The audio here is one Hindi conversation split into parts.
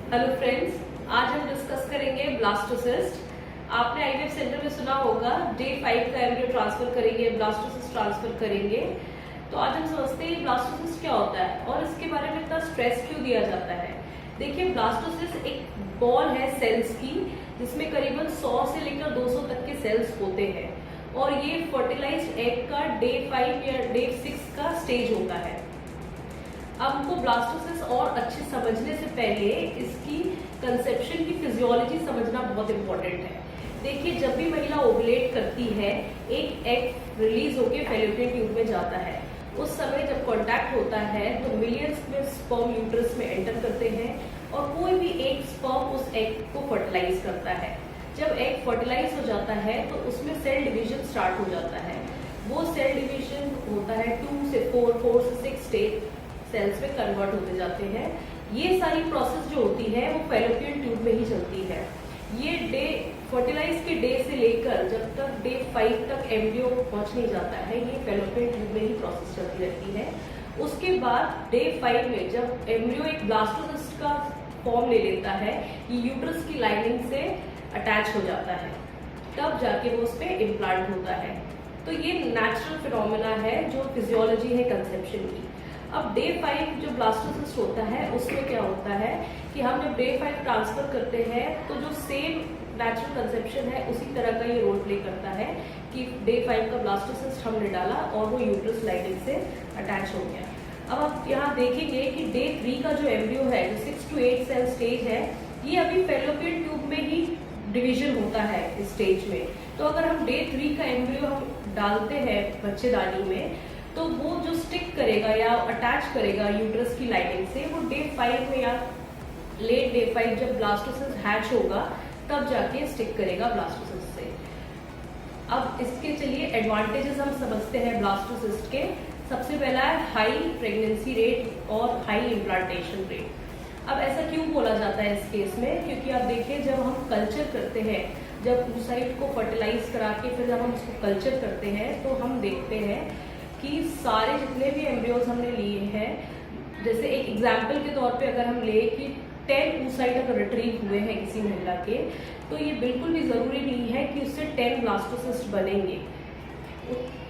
हेलो फ्रेंड्स, आज हम डिस्कस करेंगे ब्लास्टोसिस्ट। आपने आईवीएफ सेंटर में सुना होगा डे 5 का एम्ब्रियो ट्रांसफर करेंगे, ब्लास्टोसिस्ट ट्रांसफर करेंगे। तो आज हम समझते हैं ब्लास्टोसिस्ट क्या होता है और इसके बारे में इतना स्ट्रेस क्यों दिया जाता है। देखिए, ब्लास्टोसिस्ट एक बॉल है सेल्स की, जिसमें करीबन 100 से लेकर 200 तक के सेल्स होते हैं और ये फर्टिलाइज्ड एग का डे 5 या डे 6 का स्टेज होता है। अब हमको ब्लास्टोसिस्ट और अच्छे समझने से पहले इसकी कंसेप्शन की फिजियोलॉजी समझना बहुत इंपॉर्टेंट है। देखिए, जब भी महिला ओवुलेट करती है, एक एग रिलीज होकर फैलोपियन ट्यूब में जाता है। उस समय जब कांटेक्ट होता है तो मिलियंस में स्पर्म यूट्रस में एंटर करते हैं और कोई भी एक स्पर्म उस एग को फर्टिलाइज करता है। जब एग फर्टिलाइज हो जाता है तो उसमें सेल डिवीजन स्टार्ट हो जाता है। वो सेल डिवीजन होता है 2 से 4 से 6 स्टेज सेल्स में कन्वर्ट होते जाते हैं। ये सारी प्रोसेस जो होती है वो फैलोपियन ट्यूब में ही चलती है। ये डे फर्टिलाइज के डे से लेकर जब तक डे 5 तक एम्ब्रियो पहुंच नहीं जाता है, ये फैलोपियन ट्यूब में ही प्रोसेस चलती रहती है। उसके बाद डे 5 में जब एम्ब्रियो एक ब्लास्टोसिस्ट का फॉर्म ले लेता है, ये यूट्रस की लाइनिंग से अटैच हो जाता है, तब जाके वो उस पर इम्प्लांट होता है। तो ये नेचुरल फिनोमेना है जो फिजियोलॉजी है कंसेप्शन की। अब डे 5 जो ब्लास्टोसिस्ट होता है उसमें क्या होता है कि हम जब डे 5 ट्रांसफर करते हैं तो जो सेम नेचुरल कंसेप्शन है उसी तरह का ये रोल प्ले करता है कि डे 5 का ब्लास्टोसिस्ट हमने डाला और वो यूट्रस लाइनिंग से अटैच हो गया। अब आप यहाँ देखेंगे कि डे 3 का जो एम्ब्रियो है, जो 6 to 8 सेल स्टेज है, ये अभी फैलोपियन ट्यूब में ही डिवीजन होता है इस स्टेज में। तो अगर हम डे 3 का एम्ब्रियो हम डालते हैं बच्चेदानी में, तो वो जो स्टिक करेगा या अटैच करेगा यूट्रस की लाइनिंग से, वो डे 5 में या लेट डे 5 जब ब्लास्टोसिस्ट हैच होगा तब जाके स्टिक करेगा ब्लास्टोसिस्ट से। अब इसके चलिए एडवांटेजेस हम समझते हैं ब्लास्टोसिस्ट के। सबसे पहला है हाई प्रेगनेंसी रेट और हाई इम्प्लांटेशन रेट। अब ऐसा क्यों बोला जाता है इस केस में? क्योंकि आप देखिए, जब हम कल्चर करते हैं, जब oocyte को फर्टिलाइज करा के फिर जब हम उसको कल्चर करते हैं तो हम देखते हैं कि सारे जितने भी एम्ब्रियोज हमने लिए हैं, जैसे एक एग्जाम्पल के तौर पे अगर हम ले कि 10 oocyte अगर रिट्रीव हुए हैं किसी महिला के, तो ये बिल्कुल भी जरूरी नहीं है कि उससे 10 ब्लास्टोसिस्ट बनेंगे।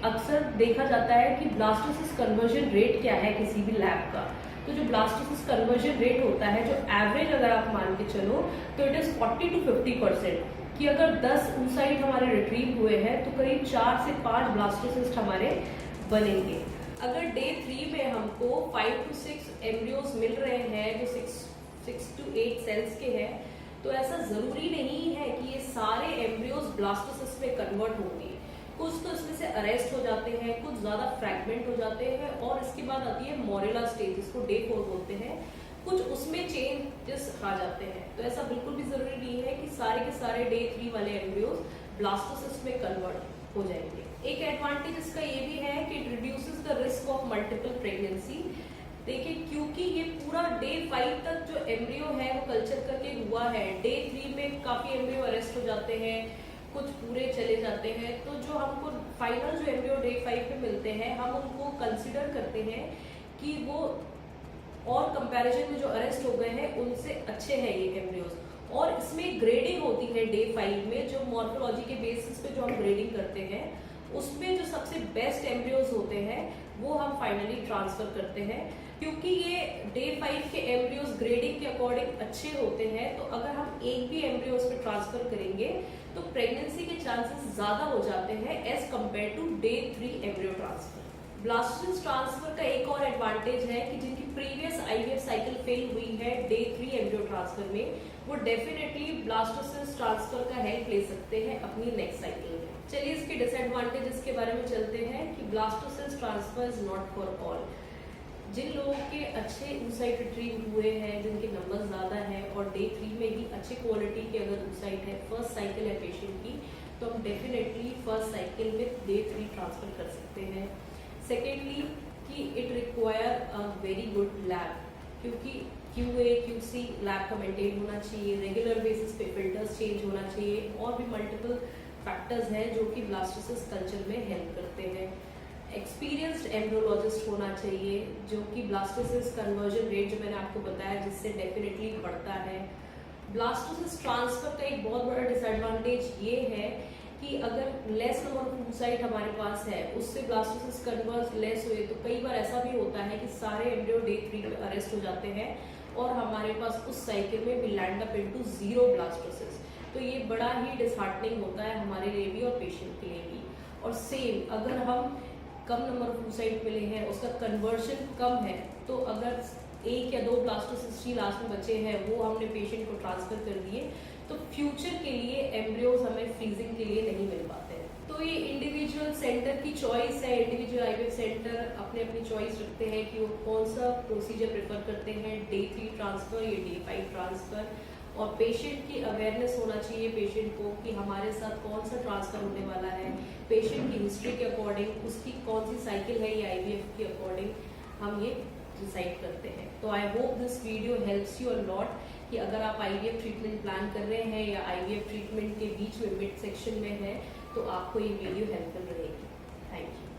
अक्सर देखा जाता है कि ब्लास्टोसिस्ट कन्वर्जन रेट क्या है किसी भी लैब का। तो जो ब्लास्टोसिस्ट कन्वर्जन रेट होता है, जो एवरेज अगर आप मान के चलो तो इट इज 40 to 50%, कि अगर 10 oocyte हमारे रिट्रीव हुए हैं तो करीब 4 से 5 ब्लास्टोसिस्ट हमारे बनेंगे। अगर डे 3 में हमको 5 to 6 एम्ब्रियोज मिल रहे हैं जो 6 to 8 सेल्स के हैं, तो ऐसा जरूरी नहीं है कि ये सारे एम्ब्रियोज ब्लास्टोसिस्ट में कन्वर्ट होंगे। कुछ तो इसमें से अरेस्ट हो जाते हैं, कुछ ज्यादा फ्रैगमेंट हो जाते हैं और इसके बाद आती है मोरेला स्टेज, जिसको डे 4 बोलते हैं। कुछ उसमें चेंजेस आ जाते हैं। तो ऐसा बिल्कुल भी जरूरी नहीं है कि सारे के सारे डे 3 वाले एम्ब्रियोज ब्लास्टोसिस्ट में कन्वर्ट हो जाएंगे। एक एडवांटेज इसका ये भी है कि it reduces the risk of multiple pregnancy. देखिए, क्योंकि ये पूरा डे 5 तक जो एम्ब्रियो है वो कल्चर करके हुआ है, डे 3 में काफी एम्ब्रियो अरेस्ट हो जाते हैं, कुछ पूरे चले जाते हैं, तो जो हमको फाइनल जो एम्ब्रियो डे 5 में मिलते हैं, हम उनको कंसिडर करते हैं कि वो और कंपैरिजन में जो अरेस्ट हो गए हैं उनसे अच्छे हैं ये एम्ब्रियोज। और इसमें ग्रेडिंग होती है डे 5 में, जो मॉर्फोलॉजी के बेसिस पे जो हम ग्रेडिंग करते हैं, उसमें जो सबसे बेस्ट एम्ब्रियोज होते हैं वो हम फाइनली ट्रांसफर करते हैं। क्योंकि ये डे 5 के एम्ब्रियोज ग्रेडिंग के अकॉर्डिंग अच्छे होते हैं, तो अगर हम एक भी एम्ब्रियो उस पर ट्रांसफर करेंगे तो प्रेगनेंसी के चांसेस ज्यादा हो जाते हैं as compare to day 3 embryo transfer. Blastocyst transfer का एक और एडवांटेज है कि जिनकी प्रीवियस आईवीएफ साइकिल फेल हुई है डे 3 एम्ब्रियो ट्रांसफर में, वो डेफिनेटली ब्लास्टोसिस्ट ट्रांसफर का हेल्प ले सकते हैं अपनी नेक्स्ट साइकिल में। चलिए इसके डिसएडवांटेजेस के बारे में चलते हैं कि blastocyst transfer is not for all. जिन लोगों के अच्छे oocyte रिट्रीव हुए हैं, जिनके नंबर ज्यादा हैं और डे 3 में ही अच्छे क्वालिटी के अगर oocyte है, फर्स्ट साइकिल है पेशेंट की, तो हम डेफिनेटली फर्स्ट साइकिल में डे 3 ट्रांसफर कर सकते हैं। सेकेंडली कि it require a very good lab, क्योंकि QA QC लैब का मेंटेन होना चाहिए, रेगुलर बेसिस पे फिल्टर्स चेंज होना चाहिए और भी मल्टीपल फैक्टर्स हैं जो कि ब्लास्टोसिस्ट कल्चर में हेल्प करते हैं। एक्सपीरियंस्ड एम्ब्रियोलॉजिस्ट होना चाहिए, जो कि ब्लास्टोसिस्ट कन्वर्जन रेट जो मैंने आपको बताया जिससे डेफिनेटली बढ़ता है। ब्लास्टोसिस्ट ट्रांसफर का एक बहुत बड़ा डिसएडवांटेज ये है कि अगर लेस नंबर ऑफ oocyte हमारे पास है, उससे ब्लास्टोसिस्ट कन्वर्ज लेस हुए, तो कई बार ऐसा भी होता है कि सारे एम्ब्रियो डे 3 में अरेस्ट हो जाते हैं और हमारे पास उस साइकिल में we land up into 0 blastocyst. तो ये बड़ा ही डिसहार्टनिंग होता है हमारे लिए भी और पेशेंट के लिए भी। और सेम अगर हम कम नंबर ऑफ oocyte मिले हैं, उसका कन्वर्जन कम है, तो अगर 1 या 2 ब्लास्टोसिस्ट ही लास्ट में बचे हैं, वो हमने पेशेंट को ट्रांसफर कर दिए, तो फ्यूचर के लिए एम्ब्रियोज हमें फ्रीजिंग के लिए नहीं मिल पाते हैं। तो ये इंडिविजुअल सेंटर की चॉइस है, इंडिविजुअल आईवीएफ सेंटर अपने अपनी चॉइस रखते हैं कि वो कौन सा प्रोसीजर प्रेफर करते हैं, डे 3 ट्रांसफर या डे 5 ट्रांसफर। और पेशेंट की अवेयरनेस होना चाहिए पेशेंट को कि हमारे साथ कौन सा ट्रांसफर होने वाला है, पेशेंट की हिस्ट्री के अकॉर्डिंग, उसकी कौन सी साइकिल है ये आईवीएफ के अकॉर्डिंग हम ये डिसाइड करते हैं। तो I hope this video helps you a lot कि अगर आप आईवीएफ ट्रीटमेंट प्लान कर रहे हैं या आईवीएफ ट्रीटमेंट के बीच में मिड सेक्शन में है, तो आपको ये वीडियो हेल्पफुल रहेगी। Thank you.